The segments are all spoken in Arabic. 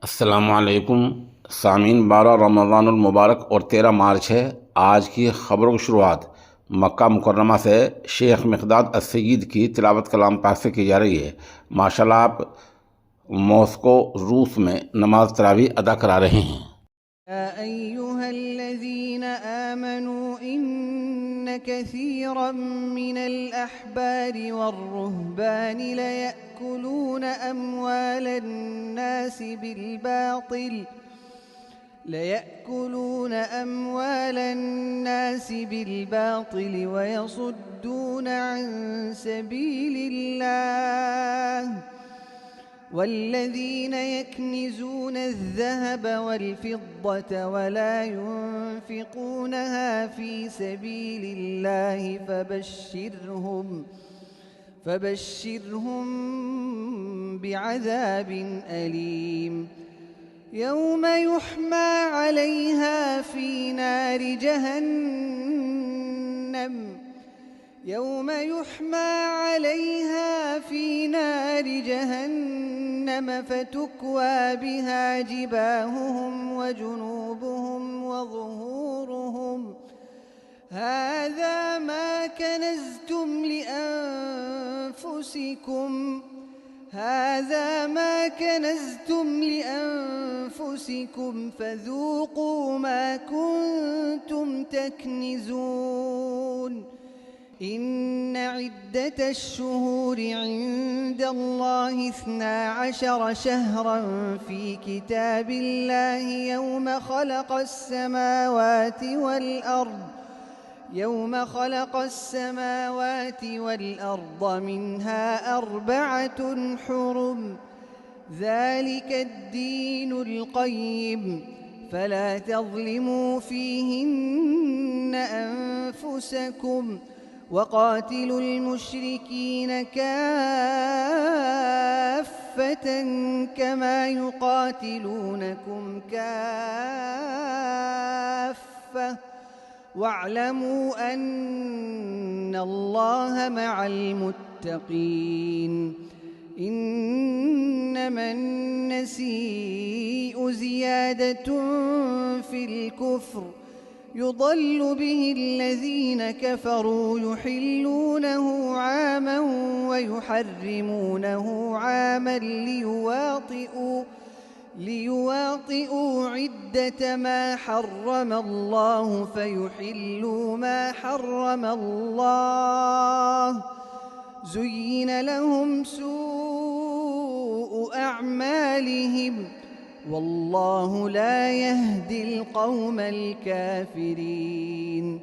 अस्सलामुअलैकुम सामीन। 12 रमज़ानुल मुबारक और 13 मार्च है। आज की ख़बरों की शुरुआत मक्का मुकर्रमा से शेख मिक़दाद अस्सय्यिद की तिलावत कलाम पाक से की जा रही है। माशाल्लाह, आप मॉस्को रूस में नमाज तरावी अदा करा रहे हैं। या अय्युहल्लज़ीना आमनू इन्न कसीरम मिनल अहबारि वर्रुहबानि लयअकुलूना अम्वालन नासि बिलबातिल वयसुद्दून अन सबीलिल्लाह والذين يكنزون الذهب والفضة ولا ينفقونها في سبيل الله فبشرهم بعذاب أليم يوم يحمى عليها في نار جهنم فتكوى بها جباههم وجنوبهم وظهورهم هذا ما كنزتم لأنفسكم فذوقوا ما كنتم تكنزون إن عدة الشهور عند الله 12 شهرا في كتاب الله يوم خلق السماوات والأرض منها 4 حرم ذلك الدين القيم فلا تظلموا فيهن أنفسكم وقاتلوا المشركين كافة كما يقاتلونكم كافة واعلموا أن الله مع المتقين إنما النسيء زيادة في الكفر يضل به الذين كفروا يحلونه عاما ويحرمونه عاما ليواطئوا عدة ما حرم الله فيحلوا ما حرم الله زين لهم سوء أعمالهم والله لا يهدي القوم الكافرين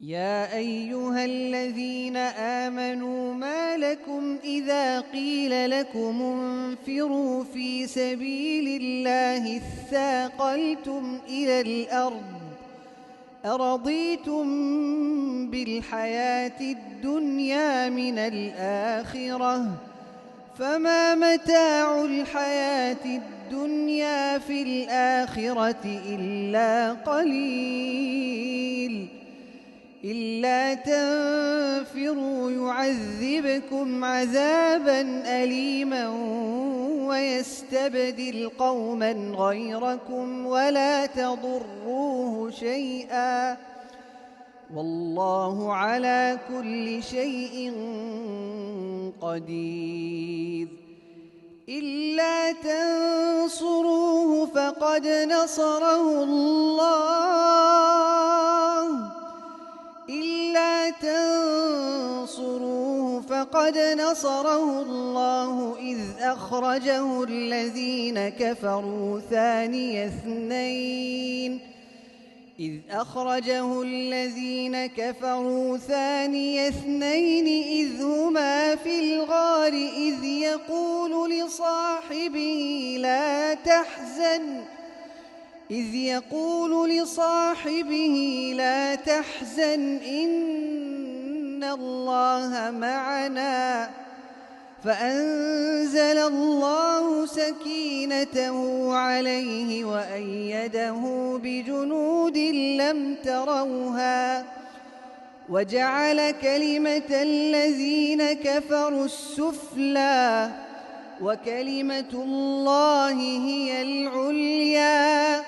يا أيها الذين آمنوا ما لكم إذا قيل لكم انفروا في سبيل الله اثاقلتم إلى الأرض أرضيتم بالحياة الدنيا من الآخرة فما متاع الحياة الدنيا في الآخرة إلا قليل إلا تنفروا يعذبكم عذابا أليما ويستبدل قوما غيركم ولا تضروه شيئا والله على كل شيء قدير إلا تنصروه فقد نصره الله إذ أخرجه الذين كفروا ثاني اثنين إذ هما في الغار إذ يقول لصاحبه لا تحزن إن الله معنا فأنزل الله سكينته عليه وأيده بجنود لم تروها وجعل كلمة الذين كفروا السفلى وكلمة الله هي العليا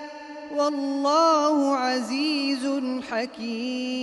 والله عزيز حكيم.